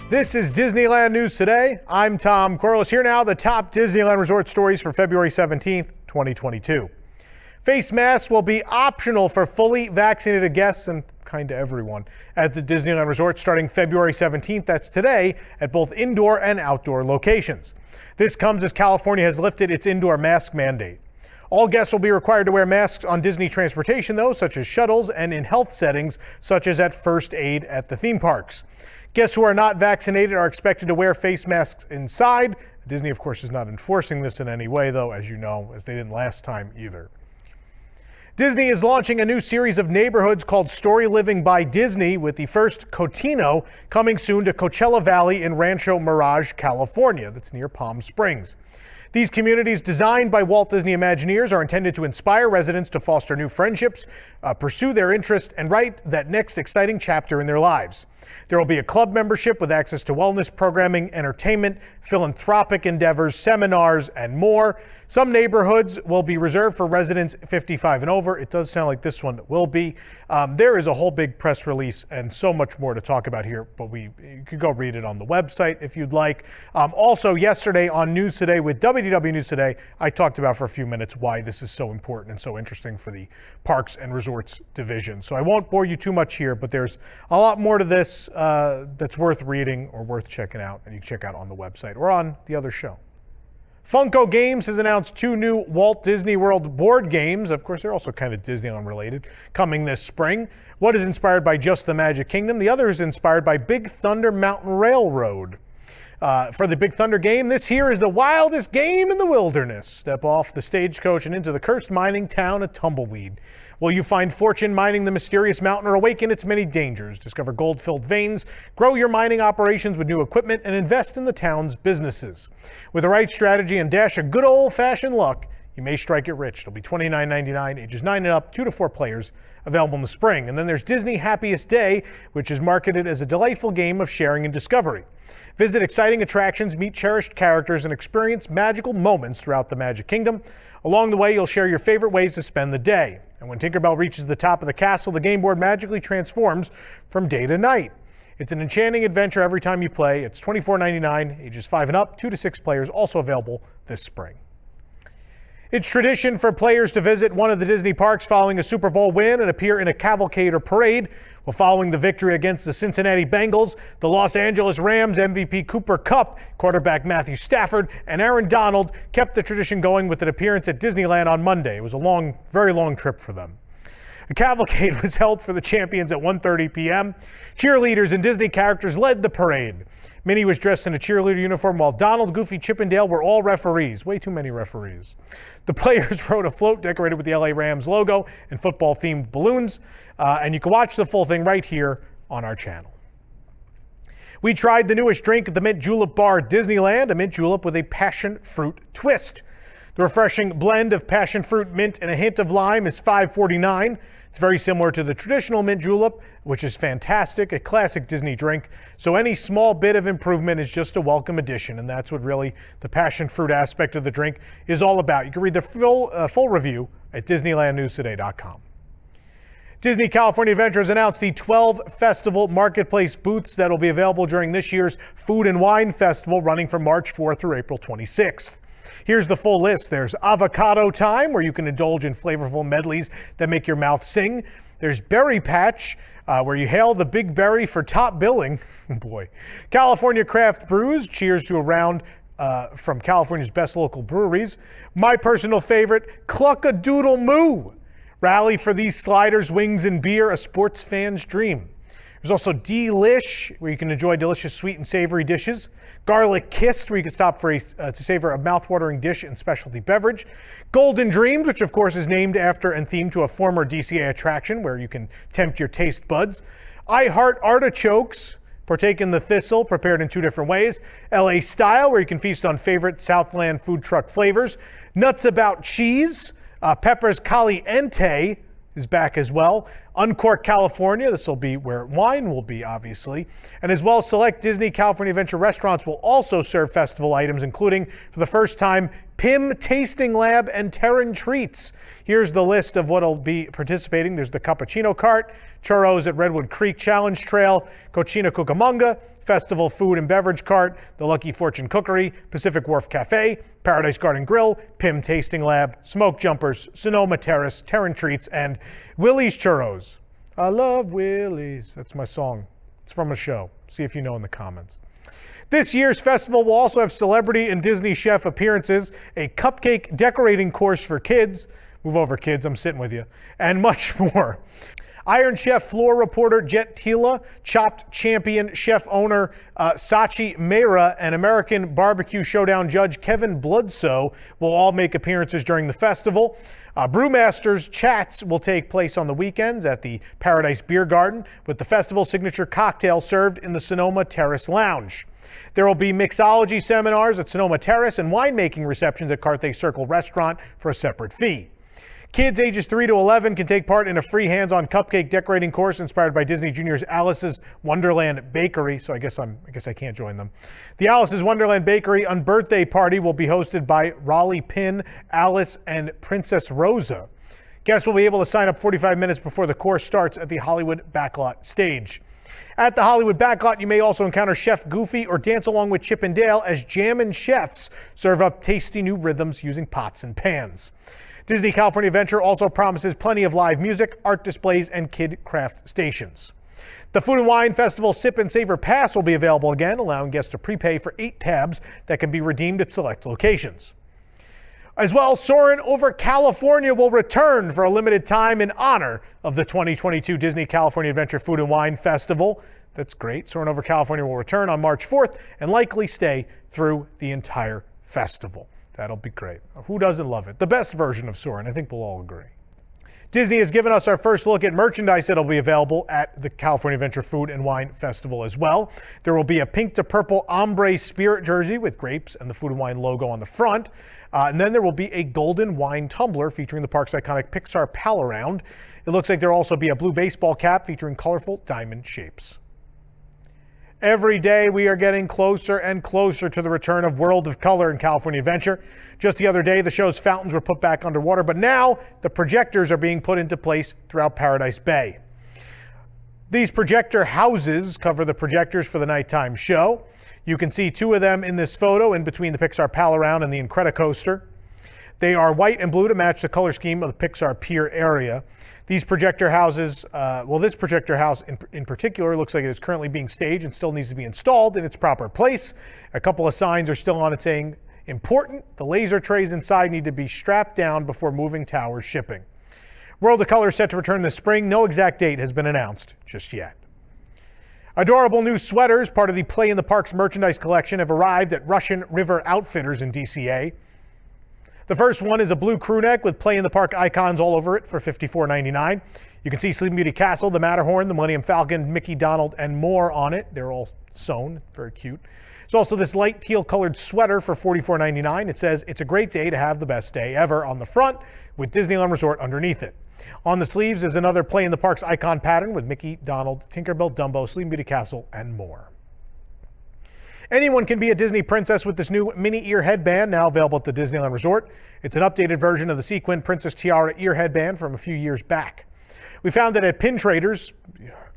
This is Disneyland News Today. I'm Tom Corless. Here now, the top Disneyland Resort stories for February 17th, 2022. Face masks will be optional for fully vaccinated guests and kind of everyone at the Disneyland Resort starting February 17th. That's today at both indoor and outdoor locations. This comes as California has lifted its indoor mask mandate. All guests will be required to wear masks on Disney transportation, though, such as shuttles, and in health settings, such as at first aid at the theme parks. Guests who are not vaccinated are expected to wear face masks inside. Disney, of course, is not enforcing this in any way, though, as you know, as they didn't last time either. Disney is launching a new series of neighborhoods called Storyliving by Disney, with the first Cotino coming soon to Coachella Valley in Rancho Mirage, California. That's near Palm Springs. These communities, designed by Walt Disney Imagineers, are intended to inspire residents to foster new friendships, pursue their interests, and write that next exciting chapter in their lives. There will be a club membership with access to wellness programming, entertainment, philanthropic endeavors, seminars, and more. Some neighborhoods will be reserved for residents 55 and over. It does sound like this one will be. There is a whole big press release and so much more to talk about here, but you could go read it on the website if you'd like. Also, yesterday on News Today with WDW News Today, I talked about for a few minutes why this is so important and so interesting for the Parks and Resorts division. So I won't bore you too much here, but there's a lot more to this that's worth reading or worth checking out, and you can check out on the website or on the other show. Funko Games has announced 2 new Walt Disney World board games. Of course, they're also kind of Disneyland related, coming this spring. One is inspired by Just the Magic Kingdom. The other is inspired by Big Thunder Mountain Railroad. For the Big Thunder game, this here is the wildest game in the wilderness. Step off the stagecoach and into the cursed mining town of Tumbleweed. Will you find fortune mining the mysterious mountain or awaken its many dangers? Discover gold-filled veins, grow your mining operations with new equipment, and invest in the town's businesses. With the right strategy and dash of good old-fashioned luck, you may strike it rich. It'll be $29.99, ages 9 and up, 2 to 4 players, available in the spring. And then there's Disney Happiest Day, which is marketed as a delightful game of sharing and discovery. Visit exciting attractions, meet cherished characters, and experience magical moments throughout the Magic Kingdom. Along the way, you'll share your favorite ways to spend the day. And when Tinkerbell reaches the top of the castle, the game board magically transforms from day to night. It's an enchanting adventure every time you play. It's $24.99, ages 5 and up, 2 to 6 players, also available this spring. It's tradition for players to visit one of the Disney parks following a Super Bowl win and appear in a cavalcade or parade. Well, following the victory against the Cincinnati Bengals, the Los Angeles Rams MVP Cooper Kupp, quarterback Matthew Stafford, and Aaron Donald kept the tradition going with an appearance at Disneyland on Monday. It was a very long trip for them. A cavalcade was held for the champions at 1:30 p.m. Cheerleaders and Disney characters led the parade. Minnie was dressed in a cheerleader uniform, while Donald, Goofy, Chip, and Dale were all referees. Way too many referees. The players rode a float decorated with the LA Rams logo and football-themed balloons, and you can watch the full thing right here on our channel. We tried the newest drink at the Mint Julep bar at Disneyland, a mint julep with a passion fruit twist. The refreshing blend of passion fruit, mint, and a hint of lime is $5.49. It's very similar to the traditional mint julep, which is fantastic, a classic Disney drink. So any small bit of improvement is just a welcome addition, and that's what really the passion fruit aspect of the drink is all about. You can read the full review at DisneylandNewsToday.com. Disney California Adventure has announced the 12 festival marketplace booths that will be available during this year's Food and Wine Festival, running from March 4th through April 26th. Here's the full list. There's Avocado Time, where you can indulge in flavorful medleys that make your mouth sing. There's Berry Patch, where you hail the big berry for top billing. Boy. California Craft Brews, cheers to a round from California's best local breweries. My personal favorite, Cluck-a-Doodle Moo. Rally for these sliders, wings, and beer, a sports fan's dream. There's also Delish, where you can enjoy delicious sweet and savory dishes. Garlic Kissed, where you can stop for to savor a mouth-watering dish and specialty beverage. Golden Dreams, which of course is named after and themed to a former DCA attraction where you can tempt your taste buds. I Heart Artichokes, partake in the thistle, prepared in 2 different ways. LA Style, where you can feast on favorite Southland food truck flavors. Nuts About Cheese. Pepper's Caliente is back as well. Uncork California, this will be where wine will be, obviously. And as well, select Disney California Adventure restaurants will also serve festival items, including, for the first time, Pim Tasting Lab, and Terran Treats. Here's the list of what will be participating. There's the Cappuccino Cart, Churros at Redwood Creek Challenge Trail, Cochina Cucamonga, Festival Food and Beverage Cart, the Lucky Fortune Cookery, Pacific Wharf Cafe, Paradise Garden Grill, Pim Tasting Lab, Smoke Jumpers, Sonoma Terrace, Terran Treats, and Willie's Churros. I love Willie's. That's my song. It's from a show. See if you know in the comments. This year's festival will also have celebrity and Disney chef appearances, a cupcake decorating course for kids. Move over, kids. I'm sitting with you. And much more. Iron Chef floor reporter Jet Tila, Chopped champion chef owner Sachi Meira, and American Barbecue Showdown judge Kevin Bloodsoe will all make appearances during the festival. Brewmasters chats will take place on the weekends at the Paradise Beer Garden, with the festival signature cocktail served in the Sonoma Terrace Lounge. There will be mixology seminars at Sonoma Terrace and winemaking receptions at Carthay Circle Restaurant for a separate fee. Kids ages 3 to 11 can take part in a free hands-on cupcake decorating course inspired by Disney Junior's Alice's Wonderland Bakery, so I guess I can't join them. The Alice's Wonderland Bakery Unbirthday Party will be hosted by Raleigh Pin, Alice, and Princess Rosa. Guests will be able to sign up 45 minutes before the course starts at the Hollywood Backlot stage. At the Hollywood Backlot, you may also encounter Chef Goofy or dance along with Chip and Dale as Jammin' Chefs serve up tasty new rhythms using pots and pans. Disney California Adventure also promises plenty of live music, art displays, and kid craft stations. The Food and Wine Festival Sip and Savor Pass will be available again, allowing guests to prepay for 8 tabs that can be redeemed at select locations. As well, Soarin Over California will return for a limited time in honor of the 2022 Disney California Adventure Food and Wine Festival. That's great. Soarin Over California will return on March 4th and likely stay through the entire festival. That'll be great. Who doesn't love it? The best version of Soarin', I think we'll all agree. Disney has given us our first look at merchandise that'll be available at the California Adventure Food and Wine Festival as well. There will be a pink to purple ombre spirit jersey with grapes and the Food and Wine logo on the front. And then there will be a golden wine tumbler featuring the park's iconic Pixar Pal Around. It looks like there'll also be a blue baseball cap featuring colorful diamond shapes. Every day we are getting closer and closer to the return of World of Color in California Adventure. Just the other day, the show's fountains were put back underwater, but now the projectors are being put into place throughout Paradise Bay. These projector houses cover the projectors for the nighttime show. You can see 2 of them in this photo in between the Pixar Pal Around and the Incredicoaster. They are white and blue to match the color scheme of the Pixar Pier area. These projector houses, this projector house in particular looks like it is currently being staged and still needs to be installed in its proper place. A couple of signs are still on it saying, important, the laser trays inside need to be strapped down before moving towers shipping. World of Color is set to return this spring. No exact date has been announced just yet. Adorable new sweaters, part of the Play in the Parks merchandise collection, have arrived at Russian River Outfitters in DCA. The first one is a blue crew neck with Play in the Park icons all over it for $54.99. You can see Sleeping Beauty Castle, the Matterhorn, the Millennium Falcon, Mickey, Donald, and more on it. They're all sewn, very cute. There's also this light teal colored sweater for $44.99. It says, it's a great day to have the best day ever on the front with Disneyland Resort underneath it. On the sleeves is another Play in the Parks icon pattern with Mickey, Donald, Tinkerbell, Dumbo, Sleeping Beauty Castle, and more. Anyone can be a Disney princess with this new Minnie Ear headband, now available at the Disneyland Resort. It's an updated version of the sequin Princess Tiara ear headband from a few years back. We found it at Pin Traders,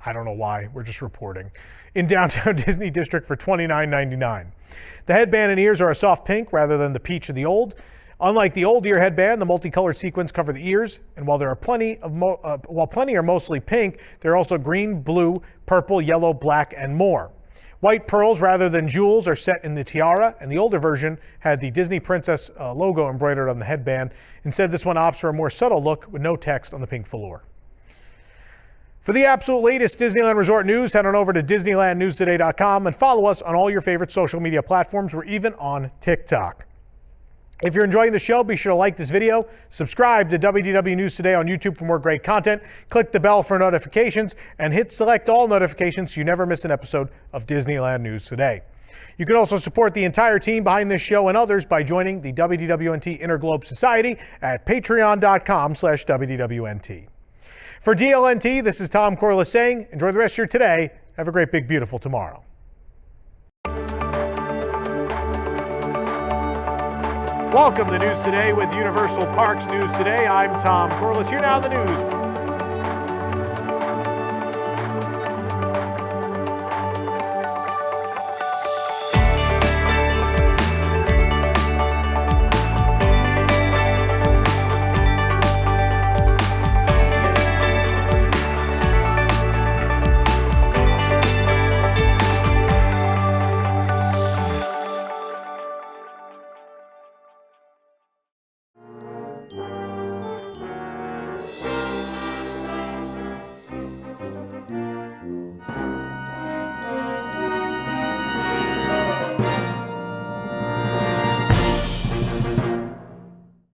I don't know why, we're just reporting, in downtown Disney District for $29.99. The headband and ears are a soft pink rather than the peach of the old. Unlike the old ear headband, the multicolored sequins cover the ears, and while there are plenty are mostly pink, there are also green, blue, purple, yellow, black, and more. White pearls rather than jewels are set in the tiara, and the older version had the Disney Princess logo embroidered on the headband. Instead, this one opts for a more subtle look with no text on the pink velour. For the absolute latest Disneyland Resort news, head on over to DisneylandNewsToday.com and follow us on all your favorite social media platforms. We're even on TikTok. If you're enjoying the show, be sure to like this video, subscribe to WDW News Today on YouTube for more great content, click the bell for notifications, and hit select all notifications so you never miss an episode of Disneyland News Today. You can also support the entire team behind this show and others by joining the WDWNT Interglobe Society at patreon.com/WDWNT. For DLNT, this is Tom Corless saying, enjoy the rest of your today. Have a great, big, beautiful tomorrow. Welcome to News Today with Universal Parks News Today. I'm Tom Corless. Here now the news.